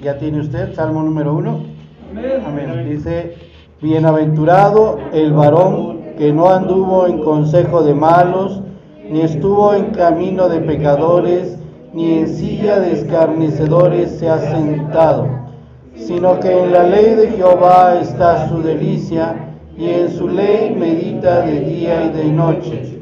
Ya tiene usted, Salmo número 1. Amén. Dice: bienaventurado el varón que no anduvo en consejo de malos, ni estuvo en camino de pecadores, ni en silla de escarnecedores se ha sentado, sino que en la ley de Jehová está su delicia, y en su ley medita de día y de noche.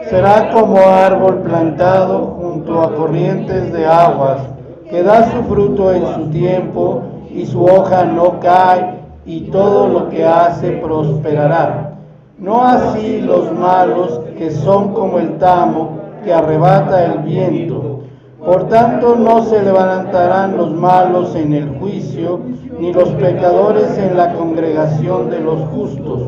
Será como árbol plantado junto a corrientes de aguas, que da su fruto en su tiempo, y su hoja no cae, y todo lo que hace prosperará. No así los malos, que son como el tamo que arrebata el viento. Por tanto, no se levantarán los malos en el juicio, ni los pecadores en la congregación de los justos,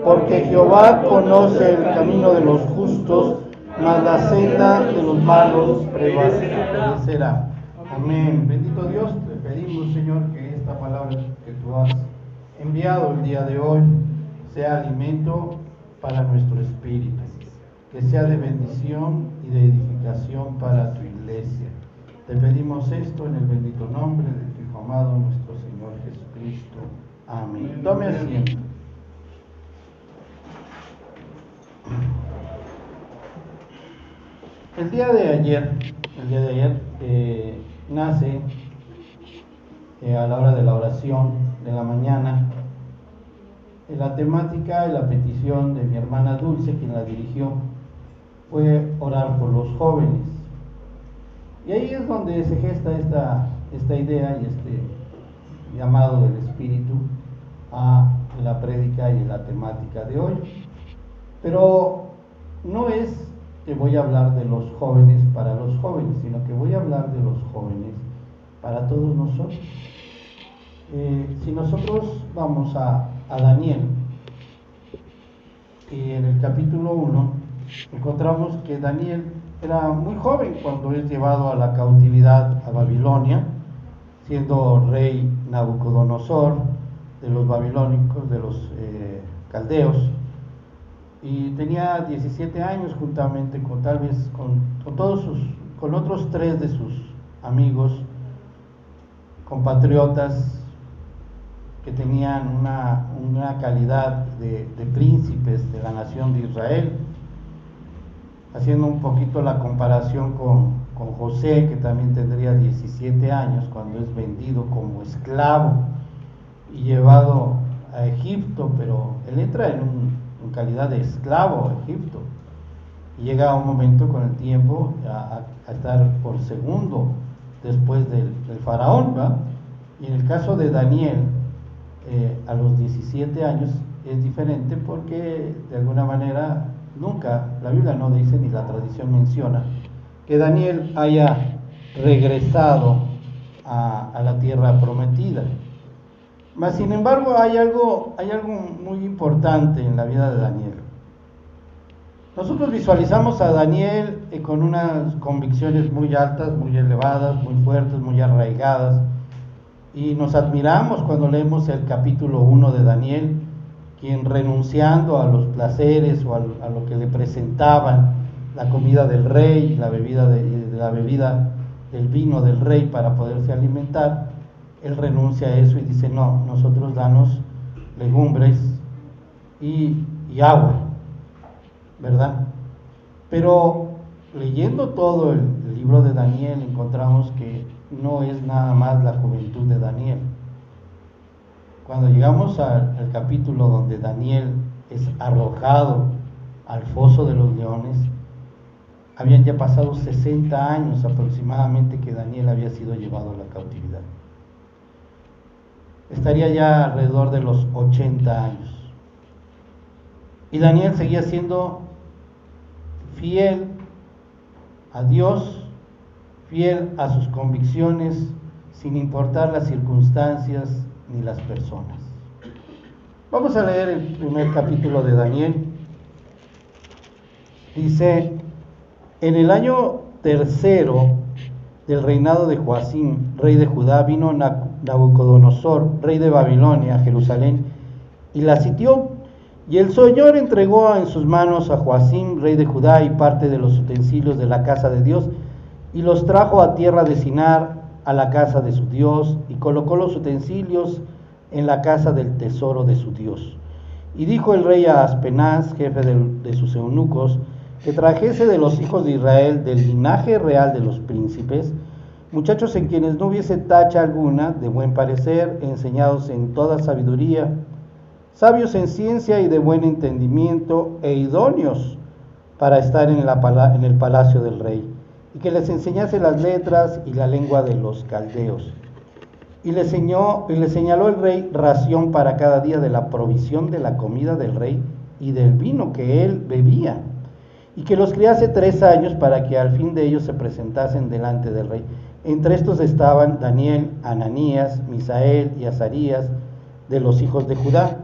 porque Jehová conoce el camino de los justos, mas la senda de los malos prevalecerá. Amén. Bendito Dios, te pedimos, Señor, que esta palabra que tú has enviado el día de hoy sea alimento para nuestro espíritu, que sea de bendición y de edificación para tu iglesia. Te pedimos esto en el bendito nombre de tu Hijo amado, nuestro Señor Jesucristo. Amén. Tome asiento. El día de ayer nace a la hora de la oración de la mañana la temática y la petición de mi hermana Dulce, quien la dirigió, fue orar por los jóvenes. Y ahí es donde se gesta esta idea y este llamado del Espíritu a la prédica y la temática de hoy. Pero no es que voy a hablar de los jóvenes para los jóvenes, sino que voy a hablar de los jóvenes para todos nosotros. Si nosotros vamos a Daniel, y en el capítulo 1 encontramos que Daniel era muy joven cuando es llevado a la cautividad a Babilonia, siendo rey Nabucodonosor de los babilónicos, de los caldeos, y tenía 17 años juntamente con con otros 3 de sus amigos, compatriotas, que tenían una calidad de príncipes de la nación de Israel, haciendo un poquito la comparación con José, que también tendría 17 años cuando es vendido como esclavo y llevado a Egipto, pero él entra en calidad de esclavo a Egipto y llega un momento con el tiempo a estar por segundo después del faraón, ¿verdad? Y en el caso de Daniel, a los 17 años es diferente, porque de alguna manera nunca, la Biblia no dice ni la tradición menciona que Daniel haya regresado a la tierra prometida. Mas sin embargo hay algo muy importante en la vida de Daniel. Nosotros visualizamos a Daniel con unas convicciones muy altas, muy elevadas, muy fuertes, muy arraigadas, y nos admiramos cuando leemos el capítulo 1 de Daniel, quien, renunciando a los placeres o a lo que le presentaban, la comida del rey, la bebida del vino del rey para poderse alimentar, él renuncia a eso y dice: no, nosotros danos legumbres y agua, ¿verdad? Pero leyendo todo el libro de Daniel encontramos que no es nada más la juventud de Daniel. Cuando llegamos al capítulo donde Daniel es arrojado al foso de los leones, habían ya pasado 60 años aproximadamente que Daniel había sido llevado a la cautividad. Estaría ya alrededor de los 80 años. Y Daniel seguía siendo fiel a Dios, fiel a sus convicciones, sin importar las circunstancias ni las personas. Vamos a leer el primer capítulo de Daniel. Dice: en el año 3 del reinado de Joacim, rey de Judá, vino Nabucodonosor, rey de Babilonia, a Jerusalén, y la sitió. Y el Señor entregó en sus manos a Joacim, rey de Judá, y parte de los utensilios de la casa de Dios, y los trajo a tierra de Sinar, a la casa de su Dios y colocó los utensilios en la casa del tesoro de su Dios. Y dijo el rey a Aspenaz, jefe de sus eunucos, que trajese de los hijos de Israel, del linaje real de los príncipes, muchachos en quienes no hubiese tacha alguna, de buen parecer, enseñados en toda sabiduría, sabios en ciencia y de buen entendimiento, e idóneos para estar en el palacio del rey, y que les enseñase las letras y la lengua de los caldeos. Y le señaló el rey ración para cada día de la provisión de la comida del rey y del vino que él bebía, y que los criase 3 años para que al fin de ellos se presentasen delante del rey. Entre estos estaban Daniel, Ananías, Misael y Azarías, de los hijos de Judá.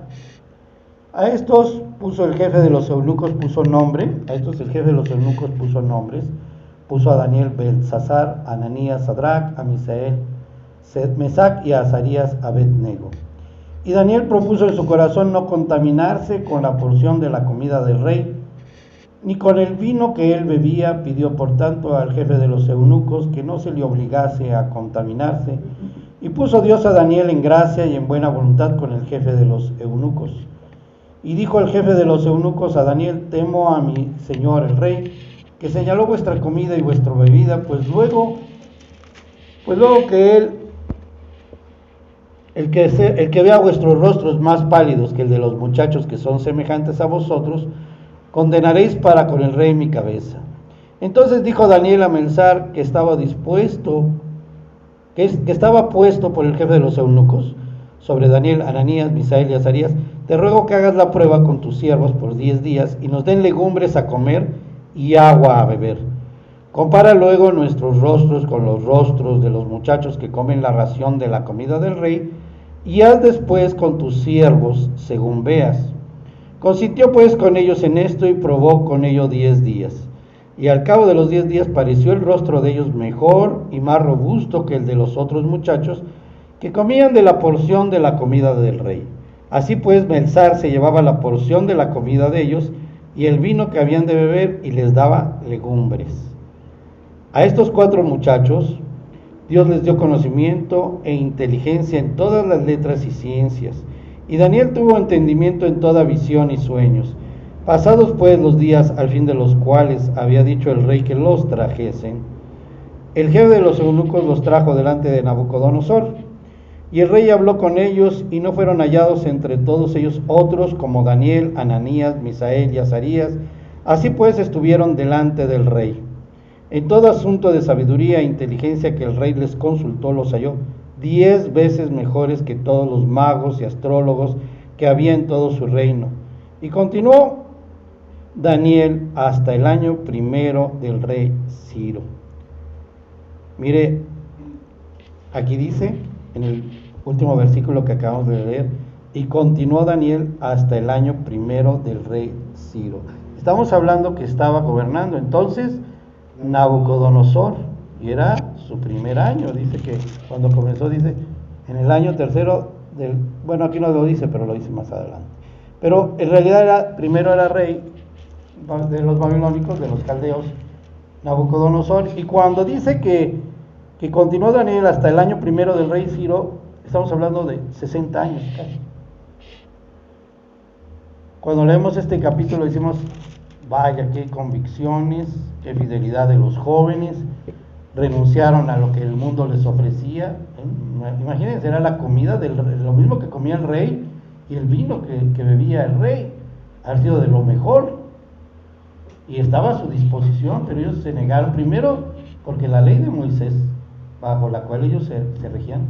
A estos puso el jefe de los eunucos, puso nombres, puso a Daniel Beltsasar, a Ananías Sadrach, a Misael Mesac y a Azarías Abednego. Y Daniel propuso en su corazón no contaminarse con la porción de la comida del rey, ni con el vino que él bebía. Pidió por tanto al jefe de los eunucos que no se le obligase a contaminarse, y puso Dios a Daniel en gracia y en buena voluntad con el jefe de los eunucos. Y dijo el jefe de los eunucos a Daniel: temo a mi señor el rey, que señaló vuestra comida y vuestra bebida, pues luego que el que vea vuestros rostros más pálidos que el de los muchachos que son semejantes a vosotros, condenaréis para con el rey mi cabeza. Entonces dijo Daniel a Melzar, que estaba puesto por el jefe de los eunucos sobre Daniel, Ananías, Misael y Azarías: te ruego que hagas la prueba con tus siervos por 10 días y nos den legumbres a comer y agua a beber. Compara luego nuestros rostros con los rostros de los muchachos que comen la ración de la comida del rey, y haz después con tus siervos según veas. Consintió pues con ellos en esto y probó con ellos 10 días. Y al cabo de los 10 días pareció el rostro de ellos mejor y más robusto que el de los otros muchachos que comían de la porción de la comida del rey. Así pues Melzar se llevaba la porción de la comida de ellos y el vino que habían de beber, y les daba legumbres. A estos 4 muchachos Dios les dio conocimiento e inteligencia en todas las letras y ciencias, y Daniel tuvo entendimiento en toda visión y sueños. Pasados pues los días, al fin de los cuales había dicho el rey que los trajesen, el jefe de los eunucos los trajo delante de Nabucodonosor, y el rey habló con ellos, y no fueron hallados entre todos ellos otros como Daniel, Ananías, Misael y Azarías. Así pues estuvieron delante del rey. En todo asunto de sabiduría e inteligencia que el rey les consultó, los halló 10 veces mejores que todos los magos y astrólogos que había en todo su reino. Y continuó Daniel hasta el año 1 del rey Ciro. Mire, aquí dice, en el último versículo que acabamos de leer, y continuó Daniel hasta el año 1 del rey Ciro. Estamos hablando que estaba gobernando entonces Nabucodonosor, y era su primer año. Dice que cuando comenzó, dice, en el año 3 bueno, aquí no lo dice, pero lo dice más adelante. Pero en realidad primero era rey de los babilónicos, de los caldeos, Nabucodonosor. Y cuando dice que continuó Daniel hasta el año 1 del rey Ciro, estamos hablando de 60 años casi. Cuando leemos este capítulo decimos: vaya, qué convicciones, qué fidelidad de los jóvenes, renunciaron a lo que el mundo les ofrecía. Imagínense, era la comida, lo mismo que comía el rey, y el vino que bebía el rey, ha sido de lo mejor, y estaba a su disposición, pero ellos se negaron, primero porque la ley de Moisés, bajo la cual ellos se regían,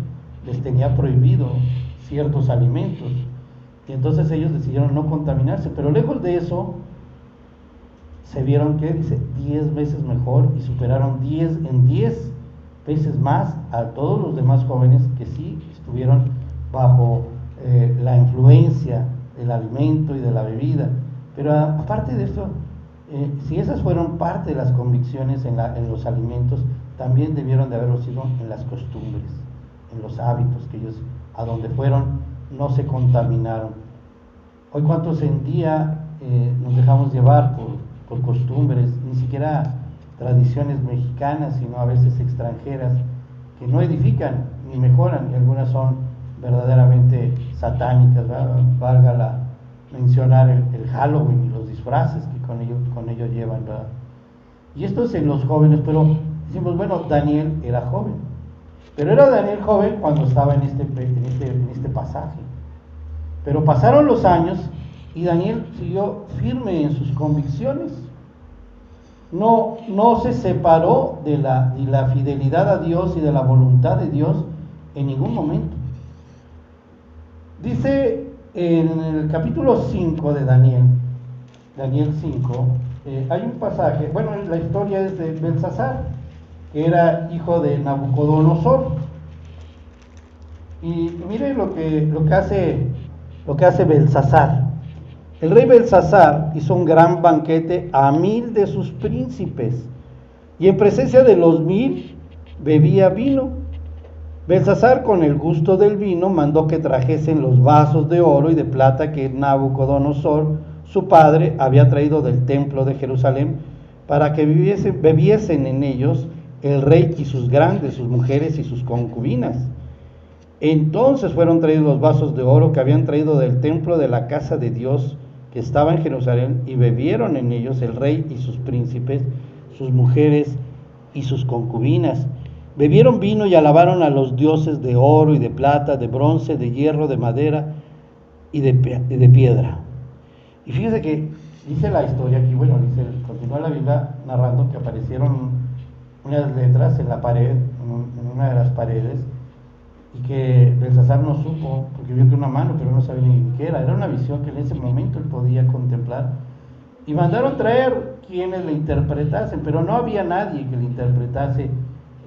les tenía prohibido ciertos alimentos, y entonces ellos decidieron no contaminarse. Pero lejos de eso, se vieron que, dice, 10 veces mejor, y superaron 10 veces más a todos los demás jóvenes que sí estuvieron bajo la influencia del alimento y de la bebida. Pero aparte de eso, si esas fueron parte de las convicciones en los alimentos, también debieron de haberlo sido en las costumbres, en los hábitos, que ellos a donde fueron no se contaminaron. Hoy cuántos en día nos dejamos llevar por costumbres, ni siquiera tradiciones mexicanas, sino a veces extranjeras, que no edifican ni mejoran, y algunas son verdaderamente satánicas, valga mencionar el Halloween y los disfraces que con ello llevan, ¿verdad? Y esto es en los jóvenes, pero decimos, bueno, Daniel era joven, pero era Daniel joven cuando estaba en este pasaje. Pero pasaron los años y Daniel siguió firme en sus convicciones. No se separó de la fidelidad a Dios y de la voluntad de Dios en ningún momento. Dice en el capítulo 5 de Daniel 5, hay un pasaje, bueno, la historia es de Belsasar, que era hijo de Nabucodonosor. Y mire lo que hace Belsasar. El rey Belsasar hizo un gran banquete a 1000 de sus príncipes, y en presencia de los 1000 bebía vino. Belsasar, con el gusto del vino, mandó que trajesen los vasos de oro y de plata que Nabucodonosor, su padre, había traído del templo de Jerusalén, para que bebiesen en ellos el rey y sus grandes, sus mujeres y sus concubinas. Entonces fueron traídos los vasos de oro que habían traído del templo de la casa de Dios que estaba en Jerusalén, y bebieron en ellos el rey y sus príncipes, sus mujeres y sus concubinas. Bebieron vino y alabaron a los dioses de oro y de plata, de bronce, de hierro, de madera y de piedra. Y fíjese que dice la historia aquí, bueno, continúa la Biblia narrando que aparecieron unas letras en la pared, en una de las paredes, y que Belsasar no supo, porque vio que una mano, pero no sabía ni qué era una visión que en ese momento él podía contemplar, y mandaron traer quienes le interpretasen, pero no había nadie que le interpretase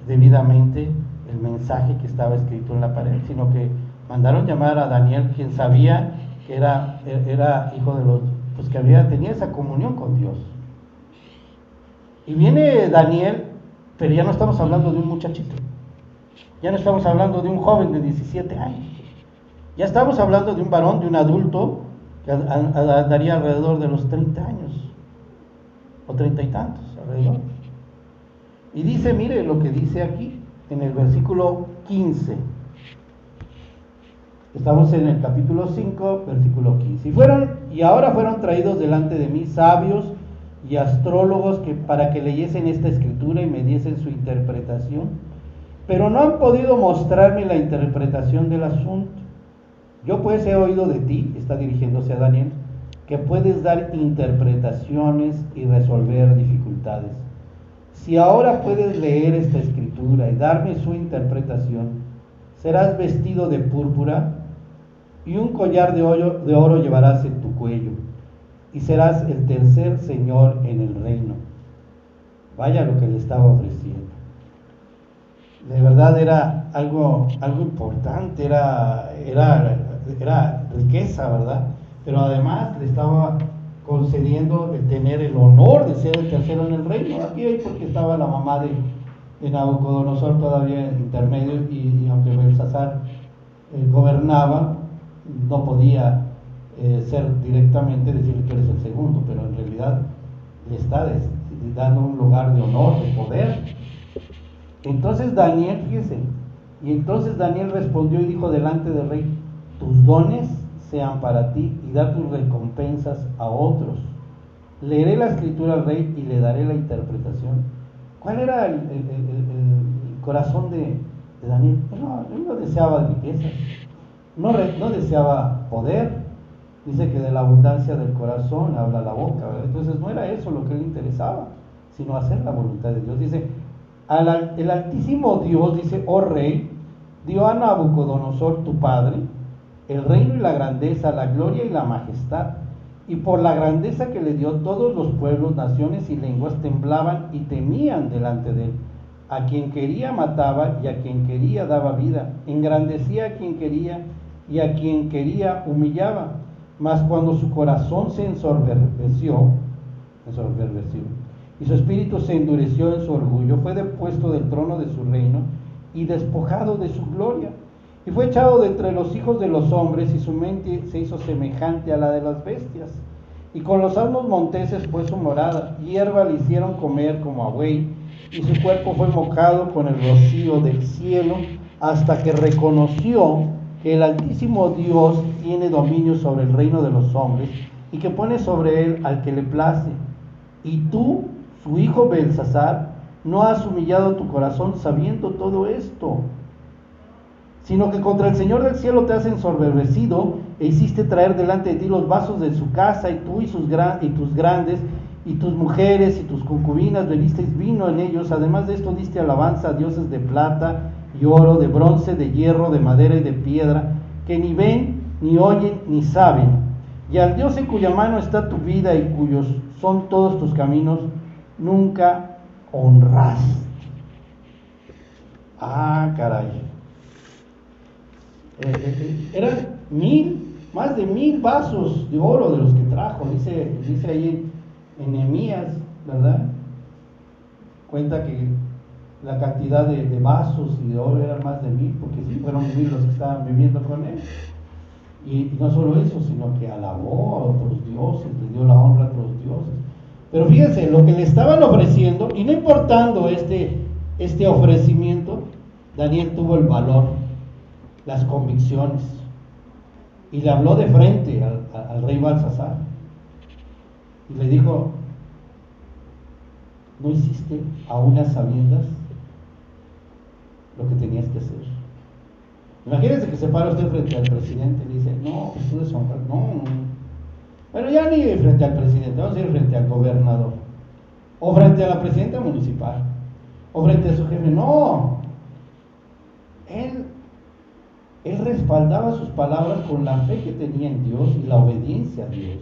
debidamente el mensaje que estaba escrito en la pared, sino que mandaron llamar a Daniel, quien sabía que era hijo de pues que tenía esa comunión con Dios. Y viene Daniel, pero ya no estamos hablando de un muchachito, ya no estamos hablando de un joven de 17 años, ya estamos hablando de un varón, de un adulto que daría alrededor de los 30 años, o 30 y tantos, alrededor. Y dice, mire lo que dice aquí, en el versículo 15. Estamos en el capítulo 5, versículo 15. Y ahora fueron traídos delante de mí sabios y astrólogos para que leyesen esta escritura y me diesen su interpretación, pero no han podido mostrarme la interpretación del asunto. Yo pues he oído de ti, está dirigiéndose a Daniel, que puedes dar interpretaciones y resolver dificultades. Si ahora puedes leer esta escritura y darme su interpretación, serás vestido de púrpura y un collar de oro llevarás en tu cuello, y serás el tercer señor en el reino. Vaya lo que le estaba ofreciendo. De verdad era algo importante, era riqueza, ¿verdad? Pero además le estaba concediendo de tener el honor de ser el tercero en el reino. Aquí hay porque estaba la mamá de Nabucodonosor todavía en intermedio, y aunque Belsasar gobernaba, no podía ser directamente decir que eres el segundo, pero en realidad le está dando un lugar de honor, de poder. Entonces Daniel, fíjese, y entonces Daniel respondió y dijo delante del rey: tus dones sean para ti y da tus recompensas a otros. Leeré la escritura al rey y le daré la interpretación. ¿Cuál era el corazón de Daniel? Él no deseaba riquezas, no deseaba poder. Dice que de la abundancia del corazón habla la boca, ¿verdad? Entonces no era eso lo que le interesaba, sino hacer la voluntad de Dios. Dice, el Altísimo Dios, dice, oh rey, dio a Nabucodonosor tu padre el reino y la grandeza, la gloria y la majestad, y por la grandeza que le dio, todos los pueblos, naciones y lenguas temblaban y temían delante de él. A quien quería mataba y a quien quería daba vida, engrandecía a quien quería y a quien quería humillaba. Mas cuando su corazón se ensoberbeció y su espíritu se endureció en su orgullo, fue depuesto del trono de su reino y despojado de su gloria, y fue echado de entre los hijos de los hombres, y su mente se hizo semejante a la de las bestias, y con los asnos monteses fue su morada, hierba le hicieron comer como a buey, y su cuerpo fue mojado con el rocío del cielo, hasta que reconoció que el Altísimo Dios tiene dominio sobre el reino de los hombres y que pone sobre él al que le place. Y tú, su hijo Belsasar, no has humillado tu corazón sabiendo todo esto, sino que contra el Señor del cielo te has ensoberbecido e hiciste traer delante de ti los vasos de su casa, y tú y tus grandes y tus mujeres y tus concubinas bebisteis vino en ellos. Además de esto diste alabanza a dioses de plata y oro, de bronce, de hierro, de madera y de piedra, que ni ven, ni oyen, ni saben. Y al Dios en cuya mano está tu vida y cuyos son todos tus caminos, nunca honraste. Ah, caray. Eran más de 1000 vasos de oro de los que trajo, dice ahí en Nehemías, ¿verdad? Cuenta que la cantidad de vasos y de oro eran más de 1000, porque sí fueron 1000 los que estaban viviendo con él. Y no solo eso, sino que alabó a otros dioses, le dio la honra a otros dioses. Pero fíjense, lo que le estaban ofreciendo, y no importando este ofrecimiento, Daniel tuvo el valor, las convicciones, y le habló de frente al rey Belsasar y le dijo: ¿no hiciste a unas sabiendas lo que tenías que hacer? Imagínense que se para usted frente al presidente y le dice: no, pues tú deshonras. No. Bueno, ya ni frente al presidente, vamos a ir frente al gobernador, o frente a la presidenta municipal, o frente a su jefe. No, él respaldaba sus palabras con la fe que tenía en Dios y la obediencia a Dios.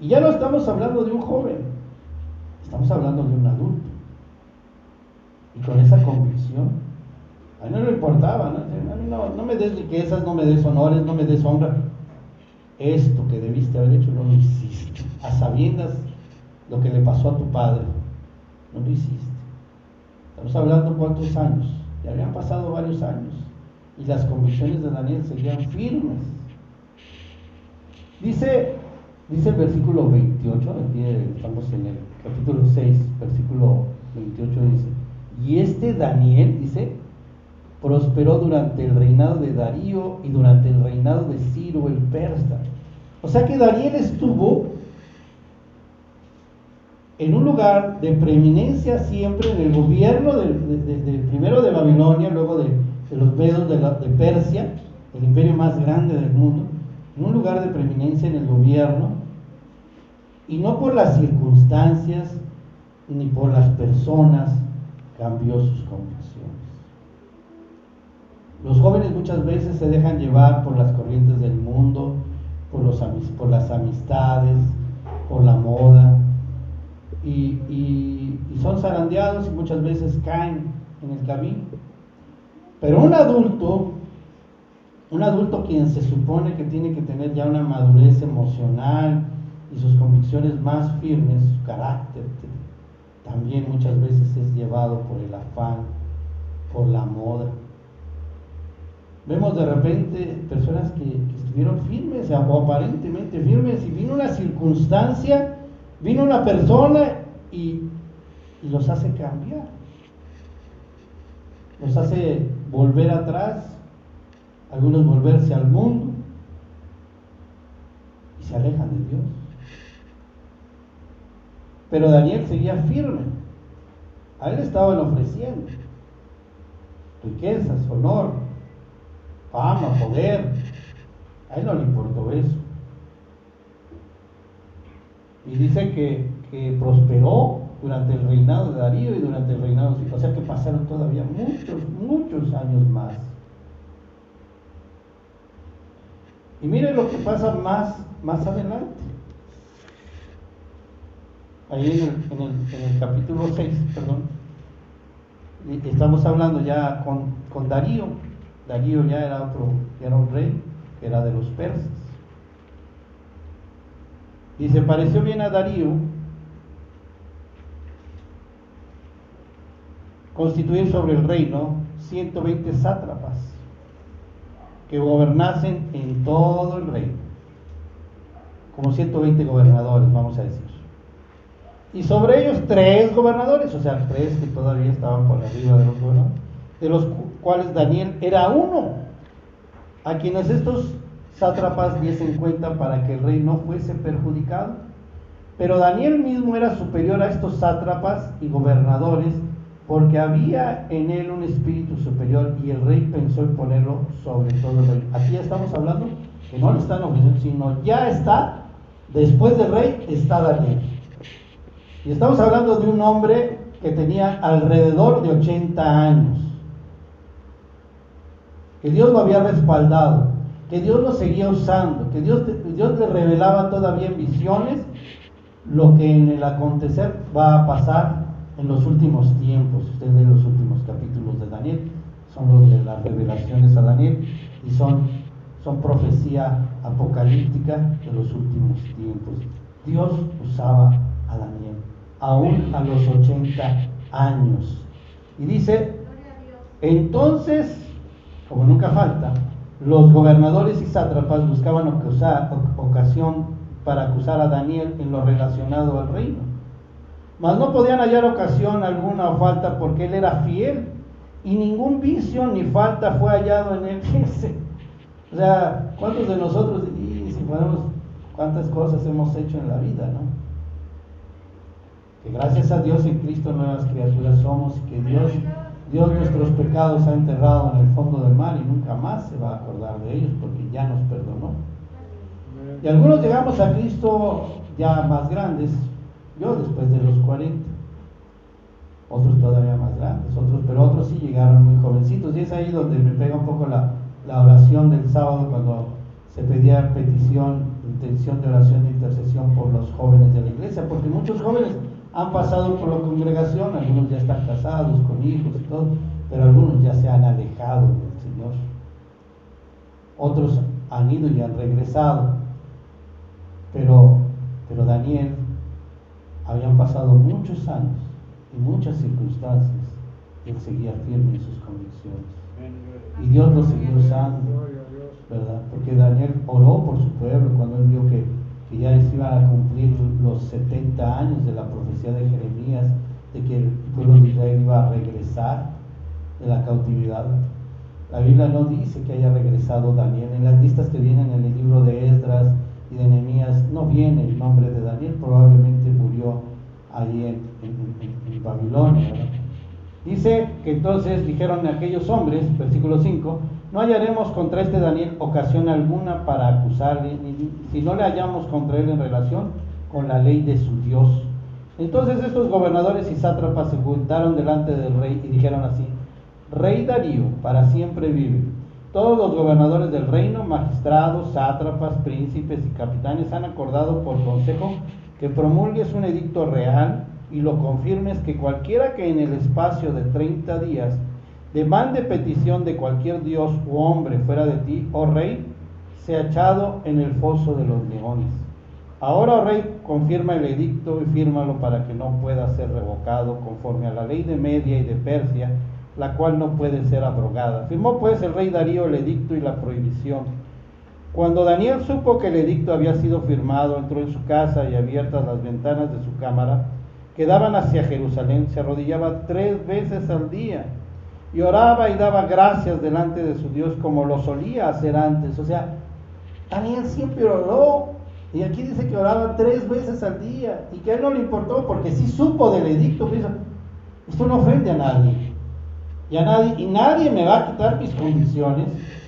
Y ya no estamos hablando de un joven, estamos hablando de un adulto. Y con esa convicción, a él no le importaba, ¿no? A mí no me des riquezas, no me des honores, no me des honra. Esto que debiste haber hecho no lo hiciste. A sabiendas lo que le pasó a tu padre, no lo hiciste. Estamos hablando cuántos años, ya habían pasado varios años, y las convicciones de Daniel seguían firmes. Dice el versículo 28, aquí estamos en el capítulo 6, versículo 28, dice: y este Daniel, dice, prosperó durante el reinado de Darío y durante el reinado de Ciro el persa. O sea que Daniel estuvo en un lugar de preeminencia siempre en el gobierno primero de Babilonia, luego de los medos de Persia, el imperio más grande del mundo, en un lugar de preeminencia en el gobierno, y no por las circunstancias ni por las personas cambió sus convicciones. Los jóvenes muchas veces se dejan llevar por las corrientes del mundo, por las amistades, por la moda, y son zarandeados y muchas veces caen en el camino. Pero un adulto quien se supone que tiene que tener ya una madurez emocional y sus convicciones más firmes, su carácter también muchas veces es llevado por el afán, por la moda. Vemos de repente personas que estuvieron firmes o aparentemente firmes, y vino una circunstancia, vino una persona y los hace cambiar, los hace volver atrás, algunos volverse al mundo, y se alejan de Dios. Pero Daniel seguía firme. A él le estaban ofreciendo riquezas, honor, fama, poder. A él no le importó eso. Y dice que prosperó durante el reinado de Darío y durante el reinado de Ciro. O sea que pasaron todavía muchos años más. Y mire lo que pasa más adelante. Ahí en el capítulo 6, perdón, estamos hablando ya con Darío. Darío ya era un rey, que era de los persas. Y se pareció bien a Darío constituir sobre el reino 120 sátrapas que gobernasen en todo el reino, como 120 gobernadores, vamos a decir. y sobre ellos 3 gobernadores, o sea, 3 que todavía estaban por arriba de los gobernadores, de los cuales Daniel era uno, a quienes estos sátrapas diesen cuenta para que el rey no fuese perjudicado. Pero Daniel mismo era superior a estos sátrapas y gobernadores, porque había en él un espíritu superior, y el rey pensó en ponerlo sobre todo el rey. Aquí ya estamos hablando que no le están ofreciendo, sino ya está, después del rey está Daniel. Y estamos hablando de un hombre que tenía alrededor de 80 años, que Dios lo había respaldado, que Dios lo seguía usando, que Dios le revelaba todavía en visiones lo que en el acontecer va a pasar en los últimos tiempos. Usted lee los últimos capítulos de Daniel, son los de las revelaciones a Daniel, y son profecía apocalíptica de los últimos tiempos. Dios usaba a Daniel, aún a los 80 años. Y dice, entonces, como nunca falta, los gobernadores y sátrapas buscaban ocasión para acusar a Daniel en lo relacionado al reino, mas no podían hallar ocasión alguna o falta, porque él era fiel, y ningún vicio ni falta fue hallado en él. O sea, ¿cuántos de nosotros, y si podemos, cuántas cosas hemos hecho en la vida, ¿no? Que gracias a Dios en Cristo nuevas criaturas somos, y que Dios nuestros pecados ha enterrado en el fondo del mar y nunca más se va a acordar de ellos, porque ya nos perdonó. Y algunos llegamos a Cristo ya más grandes, yo después de los 40, otros todavía más grandes, pero otros sí llegaron muy jovencitos, y es ahí donde me pega un poco la oración del sábado, cuando se pedía intención de oración de intercesión por los jóvenes de la iglesia, porque muchos jóvenes han pasado por la congregación, algunos ya están casados, con hijos y todo, pero algunos ya se han alejado del Señor, otros han ido y han regresado, pero Daniel, habían pasado muchos años y muchas circunstancias, y él seguía firme en sus convicciones, y Dios lo seguía usando, ¿verdad? Porque Daniel oró por su pueblo cuando él vio que ya se iban a cumplir los 70 años de la profecía de Jeremías, de que el pueblo de Israel iba a regresar de la cautividad. La Biblia no dice que haya regresado Daniel. En las listas que vienen en el libro de Esdras y de Nehemías no viene el nombre de Daniel, probablemente murió allí en Babilonia, ¿verdad? Dice que entonces dijeron aquellos hombres, versículo 5, no hallaremos contra este Daniel ocasión alguna para acusarle, si no le hallamos contra él en relación con la ley de su Dios. Entonces estos gobernadores y sátrapas se juntaron delante del rey y dijeron así: Rey Darío, para siempre vive. Todos los gobernadores del reino, magistrados, sátrapas, príncipes y capitanes han acordado por consejo que promulgues un edicto real y lo confirmes, que cualquiera que en el espacio de 30 días demande petición de cualquier dios u hombre fuera de ti, oh rey, sea echado en el foso de los leones. Ahora, oh rey, confirma el edicto y fírmalo para que no pueda ser revocado, conforme a la ley de Media y de Persia, la cual no puede ser abrogada. Firmó pues el rey Darío el edicto y la prohibición. Cuando Daniel supo que el edicto había sido firmado, entró en su casa, y abiertas las ventanas de su cámara que daban hacia Jerusalén, se arrodillaba 3 veces al día y oraba y daba gracias delante de su Dios, como lo solía hacer antes. O sea, Daniel siempre oró, y aquí dice que oraba 3 veces al día, y que a él no le importó, porque sí supo del edicto. Pero esto no ofende a nadie, y nadie me va a quitar mis condiciones,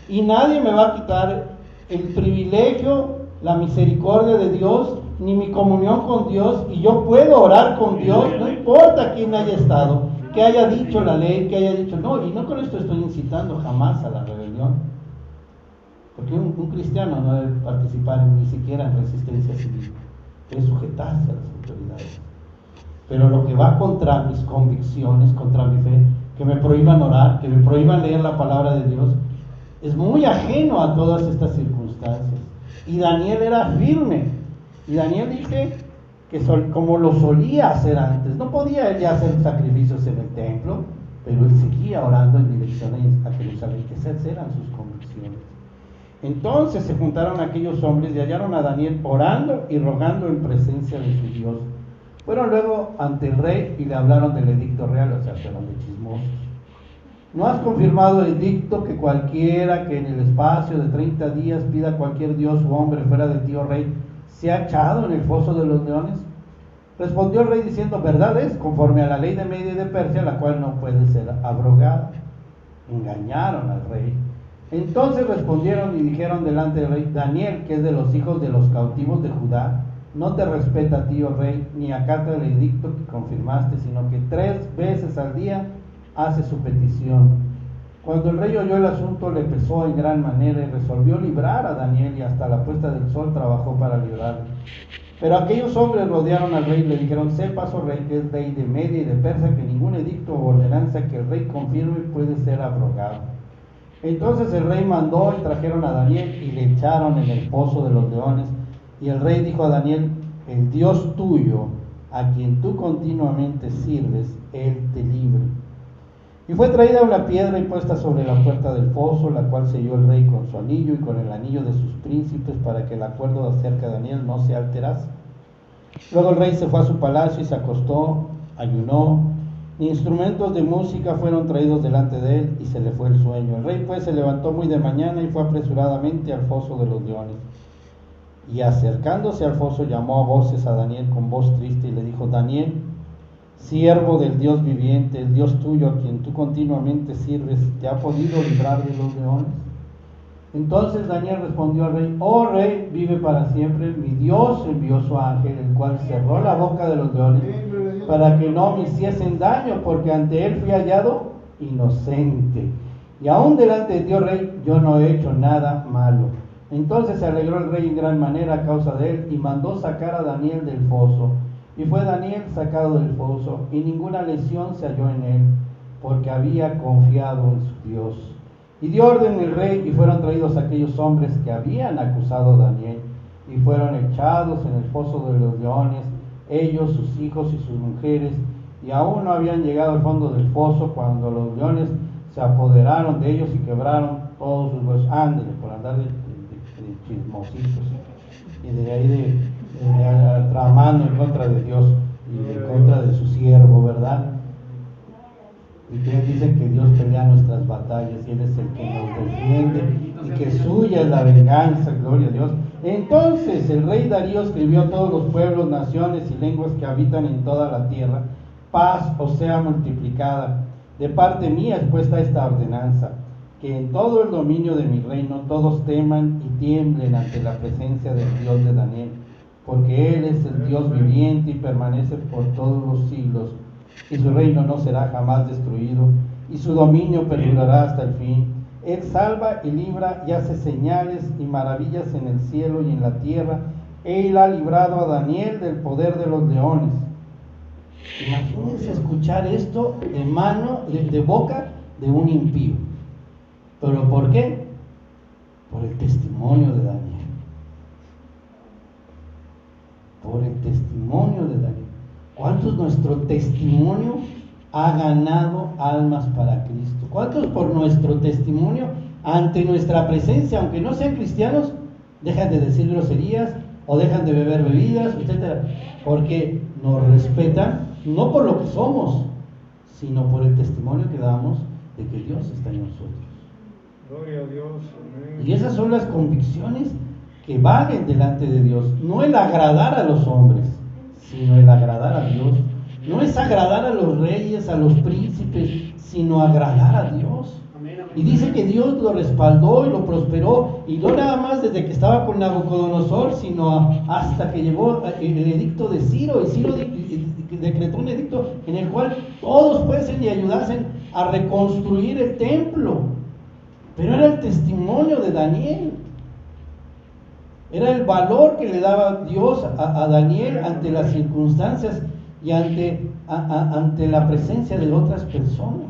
y nadie me va a quitar el privilegio, la misericordia de Dios, ni mi comunión con Dios, y yo puedo orar con Dios, no importa quién haya estado, que haya dicho la ley, que haya dicho, no, y no con esto estoy incitando jamás a la rebelión, porque un cristiano no debe participar ni siquiera en resistencia civil, debe sujetarse a las autoridades. Pero lo que va contra mis convicciones, contra mi fe, que me prohíban orar, que me prohíban leer la palabra de Dios, es muy ajeno a todas estas circunstancias. Y Daniel era firme, y Daniel dice que como lo solía hacer antes, no podía él ya hacer sacrificios en el templo, pero él seguía orando en dirección a Jerusalén, que esas eran sus convicciones. Entonces se juntaron aquellos hombres y hallaron a Daniel orando y rogando en presencia de su Dios. Fueron luego ante el rey y le hablaron del edicto real, o sea, fueron de chismosos. ¿No has confirmado el edicto que cualquiera que en el espacio de 30 días pida a cualquier dios u hombre fuera de ti, oh rey, sea echado en el foso de los leones? Respondió el rey diciendo, verdad es, conforme a la ley de Media y de Persia, la cual no puede ser abrogada. Engañaron al rey. Entonces respondieron y dijeron delante del rey, Daniel, que es de los hijos de los cautivos de Judá, no te respeta a ti, oh rey, ni acata el edicto que confirmaste, sino que 3 veces al día hace su petición. Cuando el rey oyó el asunto, le pesó en gran manera y resolvió librar a Daniel, y hasta la puesta del sol trabajó para librarlo. Pero aquellos hombres rodearon al rey y le dijeron, sepas, oh rey, que es rey de Media y de Persia, que ningún edicto o ordenanza que el rey confirme puede ser abrogado. Entonces el rey mandó y trajeron a Daniel y le echaron en el foso de los leones. Y el rey dijo a Daniel, el Dios tuyo, a quien tú continuamente sirves, él te libre. Y fue traída una piedra y puesta sobre la puerta del foso, la cual selló el rey con su anillo y con el anillo de sus príncipes, para que el acuerdo acerca de Daniel no se alterase. Luego el rey se fue a su palacio y se acostó, ayunó. Instrumentos de música fueron traídos delante de él y se le fue el sueño. El rey pues se levantó muy de mañana y fue apresuradamente al foso de los leones. Y acercándose al foso llamó a voces a Daniel con voz triste y le dijo, Daniel, siervo del Dios viviente, el Dios tuyo a quien tú continuamente sirves, ¿te ha podido librar de los leones? Entonces Daniel respondió al rey, oh rey, vive para siempre, mi Dios envió su ángel, el cual cerró la boca de los leones para que no me hiciesen daño, porque ante él fui hallado inocente. Y aún delante de ti, oh rey, yo no he hecho nada malo. Entonces se alegró el rey en gran manera a causa de él y mandó sacar a Daniel del foso. Y fue Daniel sacado del foso y ninguna lesión se halló en él, porque había confiado en su Dios. Y dio orden el rey y fueron traídos aquellos hombres que habían acusado a Daniel y fueron echados en el foso de los leones, ellos, sus hijos y sus mujeres, y aún no habían llegado al fondo del foso cuando los leones se apoderaron de ellos y quebraron todos sus huesos. Ándale, por andar de chismositos y de ahí tramando en contra de Dios y en contra de su siervo, ¿verdad? Y que dicen que Dios pelea nuestras batallas y Él es el que nos defiende y que suya es la venganza, gloria a Dios. Entonces el rey Darío escribió a todos los pueblos, naciones y lenguas que habitan en toda la tierra, paz os sea multiplicada. De parte mía es puesta esta ordenanza, que en todo el dominio de mi reino todos teman y tiemblen ante la presencia del Dios de Daniel, porque Él es el Dios viviente y permanece por todos los siglos, y su reino no será jamás destruido, y su dominio perdurará hasta el fin. Él salva y libra y hace señales y maravillas en el cielo y en la tierra. Él ha librado a Daniel del poder de los leones. Imagínense escuchar esto de mano, de boca de un impío. ¿Pero por qué? Por el testimonio de Daniel. Por el testimonio de Daniel. ¿Cuántos nuestro testimonio ha ganado almas para Cristo? ¿Cuántos por nuestro testimonio ante nuestra presencia, aunque no sean cristianos, dejan de decir groserías o dejan de beber bebidas, etcétera? Porque nos respetan no por lo que somos, sino por el testimonio que damos de que Dios está en nosotros. Gloria a Dios, amén. Y esas son las convicciones que valen delante de Dios. No el agradar a los hombres, sino el agradar a Dios. No es agradar a los reyes, a los príncipes, sino agradar a Dios. Y dice que Dios lo respaldó y lo prosperó, y no nada más desde que estaba con Nabucodonosor, sino hasta que llegó el edicto de Ciro. Y Ciro decretó un edicto en el cual todos fuesen y ayudasen a reconstruir el templo. Pero era el testimonio de Daniel. Era el valor que le daba Dios a Daniel ante las circunstancias y ante la presencia de otras personas.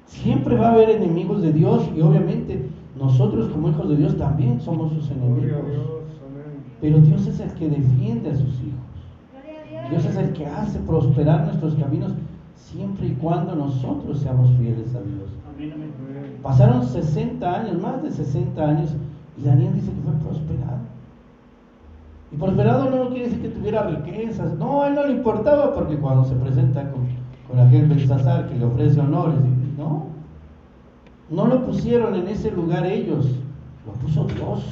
Siempre va a haber enemigos de Dios, y obviamente nosotros como hijos de Dios también somos sus enemigos. Pero Dios es el que defiende a sus hijos. Dios es el que hace prosperar nuestros caminos siempre y cuando nosotros seamos fieles a Dios. Pasaron 60 años, más de 60 años, y Daniel dice que fue prosperado. Y prosperado no quiere decir que tuviera riquezas. No, a él no le importaba, porque cuando se presenta con aquel Belsasar que le ofrece honores, no lo pusieron en ese lugar ellos, lo puso Dios.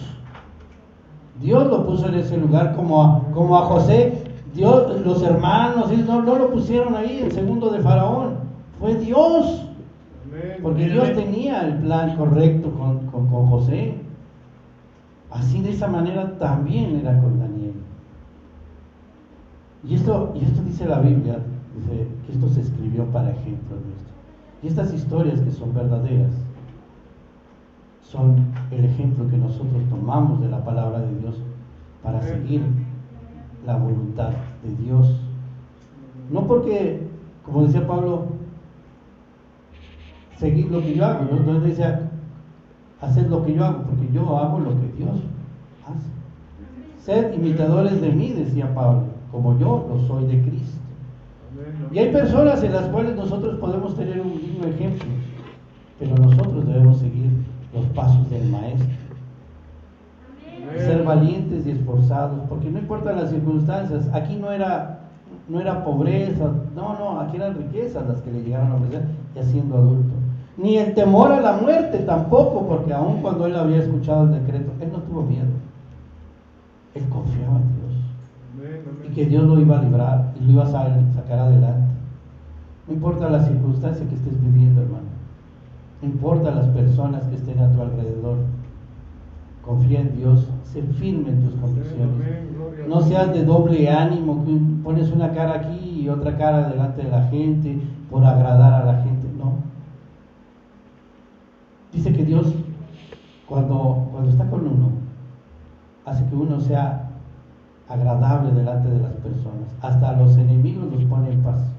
Dios lo puso en ese lugar, como a José. Dios, los hermanos, no lo pusieron ahí, el segundo de Faraón. Fue Dios. Porque Dios tenía el plan correcto con José. Así, de esa manera también era con Daniel. Y esto dice la Biblia, dice que esto se escribió para ejemplos nuestros. Y estas historias, que son verdaderas, son el ejemplo que nosotros tomamos de la palabra de Dios para seguir la voluntad de Dios. No porque, como decía Pablo, seguid lo que yo hago. No decía, haced lo que yo hago, porque yo hago lo que Dios hace. Sed imitadores de mí, decía Pablo, como yo lo soy de Cristo. Y hay personas en las cuales nosotros podemos tener un digno ejemplo, pero nosotros debemos seguir los pasos del Maestro. Ser valientes y esforzados, porque no importan las circunstancias. Aquí no era pobreza, aquí eran riquezas las que le llegaron a ofrecer, ya siendo adulto. Ni el temor a la muerte tampoco, porque aun cuando él había escuchado el decreto, él no tuvo miedo. Él confiaba en Dios, y que Dios lo iba a librar y lo iba a sacar adelante. No importa la circunstancia que estés viviendo, hermano. No importa las personas que estén a tu alrededor. Confía en Dios, sé firme en tus convicciones. No seas de doble ánimo, que pones una cara aquí y otra cara delante de la gente por agradar a la gente. No. Dice que Dios, cuando está con uno, hace que uno sea agradable delante de las personas. Hasta a los enemigos los pone en paz.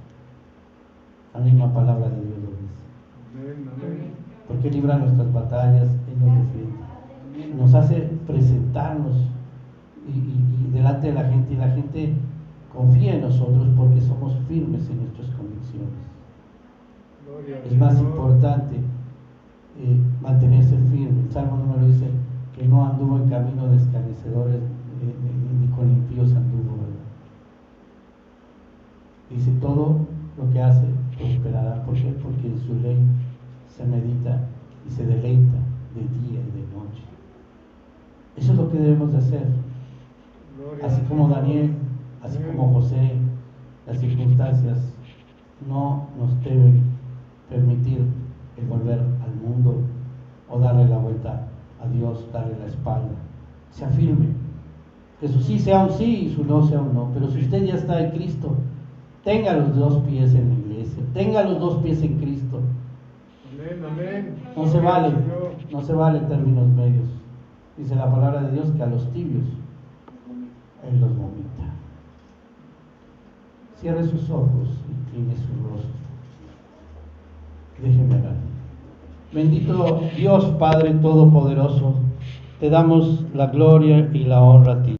La misma palabra de Dios lo dice. Porque libra nuestras batallas, Él nos defiende. Nos hace presentarnos y delante de la gente, y la gente confía en nosotros porque somos firmes en nuestras convicciones. Es más importante mantenerse firme. El Salmo número dice que no anduvo en camino de escarnecedores, ni con impíos anduvo, ¿verdad? Dice, todo lo que hace prosperará. ¿Por qué? Porque en su ley se medita y se deleita de día y de noche. Eso es lo que debemos de hacer. Así como Daniel, así como José, las circunstancias no nos deben permitir el volver al mundo o darle la vuelta a Dios, darle la espalda. Sea firme. Que su sí sea un sí y su no sea un no. Pero si usted ya está en Cristo, tenga los dos pies en la iglesia, tenga los dos pies en Cristo. No se vale términos medios. Dice la palabra de Dios que a los tibios Él los vomita. Cierre sus ojos, incline su rostro. Déjeme orar. Bendito Dios Padre Todopoderoso, te damos la gloria y la honra a ti.